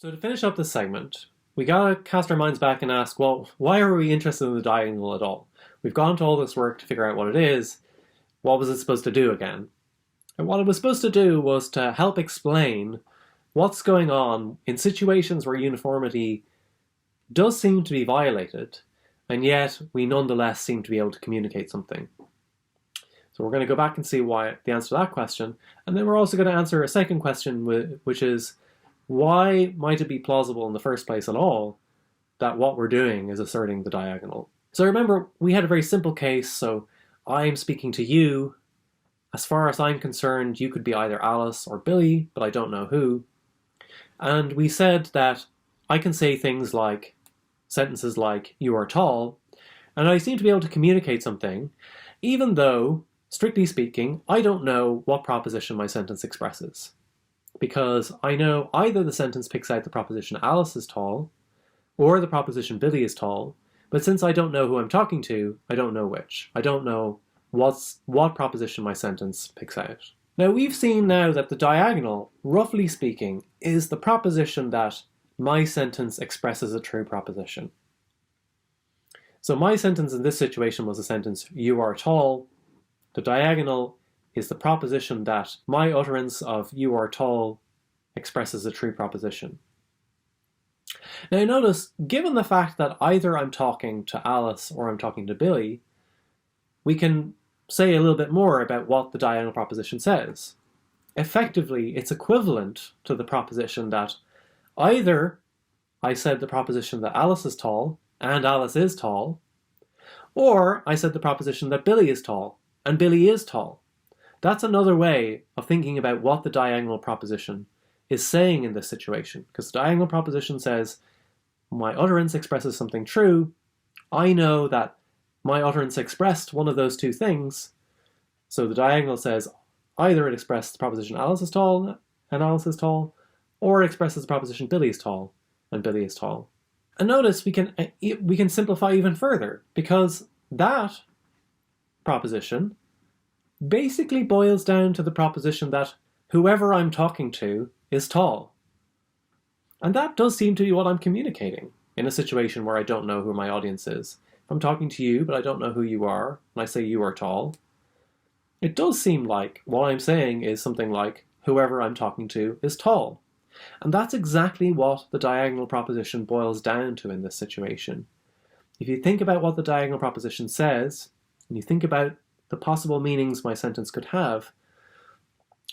So to finish up this segment, we gotta cast our minds back and ask, well, why are we interested in the diagonal at all? We've gone to all this work to figure out what it is. What was it supposed to do again? And what it was supposed to do was to help explain what's going on in situations where uniformity does seem to be violated, and yet we nonetheless seem to be able to communicate something. So we're going to go back and see why the answer to that question, and then we're also going to answer a second question, which is, why might it be plausible in the first place at all that what we're doing is asserting the diagonal? So remember, we had a very simple case, so I'm speaking to you. As far as I'm concerned, you could be either Alice or Billy, but I don't know who. And we said that I can say things like, sentences like, you are tall, and I seem to be able to communicate something, even though, strictly speaking, I don't know what proposition my sentence expresses. Because I know either the sentence picks out the proposition Alice is tall, or the proposition Billy is tall, but since I don't know who I'm talking to, I don't know which. I don't know what proposition my sentence picks out. Now we've seen now that the diagonal, roughly speaking, is the proposition that my sentence expresses a true proposition. So my sentence in this situation was a sentence, you are tall. The diagonal is the proposition that my utterance of you are tall expresses a true proposition. Now notice, given the fact that either I'm talking to Alice or I'm talking to Billy, we can say a little bit more about what the diagonal proposition says. Effectively, it's equivalent to the proposition that either I said the proposition that Alice is tall, and Alice is tall, or I said the proposition that Billy is tall, and Billy is tall. That's another way of thinking about what the diagonal proposition is saying in this situation, because the diagonal proposition says, my utterance expresses something true. I know that my utterance expressed one of those two things, so the diagonal says either it expressed the proposition Alice is tall and Alice is tall, or it expresses the proposition Billy is tall and Billy is tall. And notice we can simplify even further, because that proposition basically boils down to the proposition that whoever I'm talking to is tall. And that does seem to be what I'm communicating in a situation where I don't know who my audience is. If I'm talking to you, but I don't know who you are, and I say you are tall, it does seem like what I'm saying is something like, whoever I'm talking to is tall. And that's exactly what the diagonal proposition boils down to in this situation. If you think about what the diagonal proposition says, and you think about the possible meanings my sentence could have,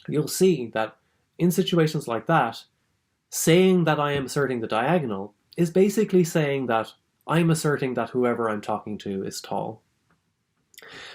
you'll see that in situations like that, saying that I am asserting the diagonal is basically saying that I'm asserting that whoever I'm talking to is tall.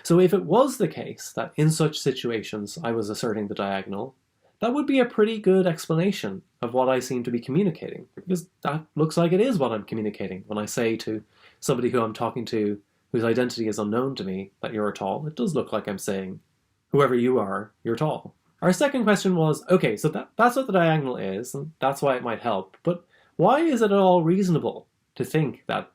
So if it was the case that in such situations I was asserting the diagonal, that would be a pretty good explanation of what I seem to be communicating, because that looks like it is what I'm communicating when I say to somebody who I'm talking to whose identity is unknown to me that you're tall. It does look like I'm saying, whoever you are, you're tall. Our second question was, okay, so that's what the diagonal is, and that's why it might help, but why is it at all reasonable to think that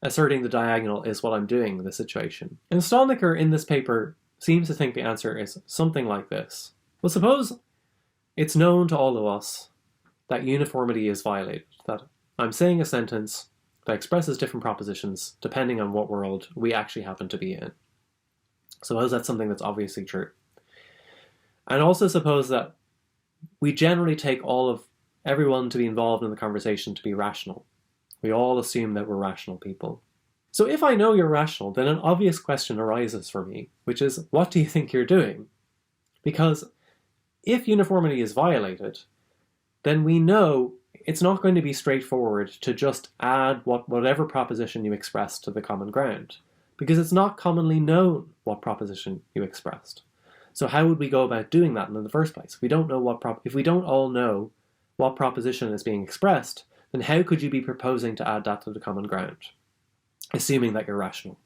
asserting the diagonal is what I'm doing in this situation? And Stolniker in this paper seems to think the answer is something like this. Well, suppose it's known to all of us that uniformity is violated, that I'm saying a sentence that expresses different propositions depending on what world we actually happen to be in. Suppose that's something that's obviously true. And also suppose that we generally take everyone to be involved in the conversation to be rational. We all assume that we're rational people. So if I know you're rational, then an obvious question arises for me, which is, what do you think you're doing? Because if uniformity is violated, then we know it's not going to be straightforward to just add whatever proposition you expressed to the common ground, because it's not commonly known what proposition you expressed. So how would we go about doing that in the first place? If we don't all know what proposition is being expressed, then how could you be proposing to add that to the common ground, assuming that you're rational?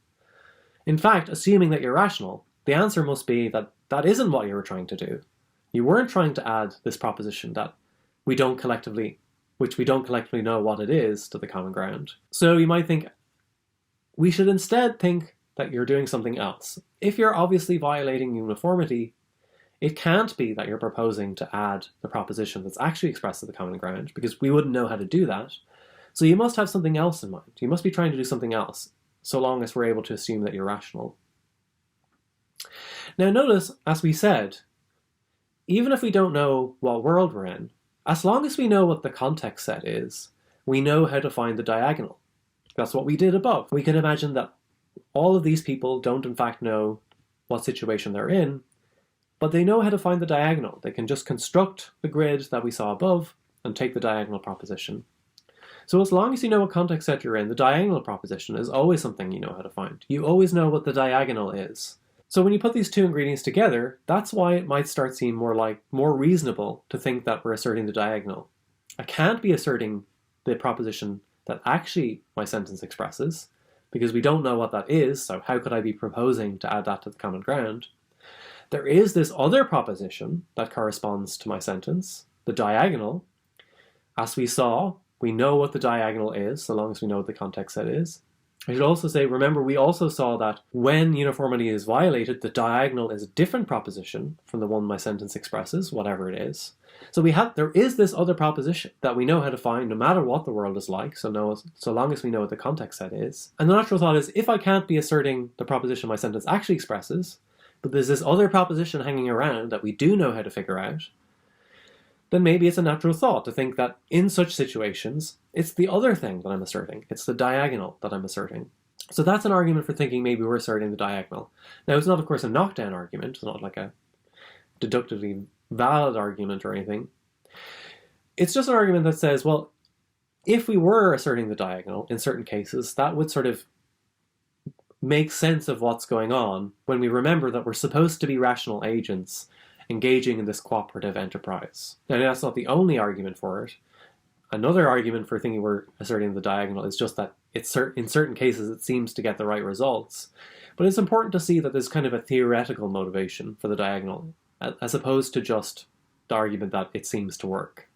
In fact, assuming that you're rational, the answer must be that that isn't what you were trying to do. You weren't trying to add this proposition that we don't collectively know what it is to the common ground. So you might think, we should instead think that you're doing something else. If you're obviously violating uniformity, It can't be that you're proposing to add the proposition that's actually expressed at the common ground, because we wouldn't know how to do that. So you must have something else in mind. You must be trying to do something else, so long as we're able to assume that you're rational. Now notice, as we said, even if we don't know what world we're in, as long as we know what the context set is, we know how to find the diagonal. That's what we did above. We can imagine that all of these people don't in fact know what situation they're in, but they know how to find the diagonal. They can just construct the grid that we saw above and take the diagonal proposition. So as long as you know what context set you're in, the diagonal proposition is always something you know how to find. You always know what the diagonal is. So when you put these two ingredients together, that's why it might start seem more reasonable to think that we're asserting the diagonal. I can't be asserting the proposition that actually my sentence expresses, because we don't know what that is, so how could I be proposing to add that to the common ground? There is this other proposition that corresponds to my sentence, the diagonal. As we saw, we know what the diagonal is, so long as we know what the context set is. I should also say, remember, we also saw that when uniformity is violated, the diagonal is a different proposition from the one my sentence expresses, whatever it is. So there is this other proposition that we know how to find no matter what the world is like, so long as we know what the context set is. And the natural thought is, if I can't be asserting the proposition my sentence actually expresses, but there's this other proposition hanging around that we do know how to figure out, then maybe it's a natural thought to think that in such situations, it's the other thing that I'm asserting. It's the diagonal that I'm asserting. So that's an argument for thinking maybe we're asserting the diagonal. Now, it's not, of course, a knockdown argument. It's not like a deductively valid argument or anything. It's just an argument that says, well, if we were asserting the diagonal in certain cases, that would sort of make sense of what's going on when we remember that we're supposed to be rational agents engaging in this cooperative enterprise. Now, that's not the only argument for it. Another argument for thinking we're asserting the diagonal is just that in certain cases it seems to get the right results. But it's important to see that there's kind of a theoretical motivation for the diagonal, as opposed to just the argument that it seems to work.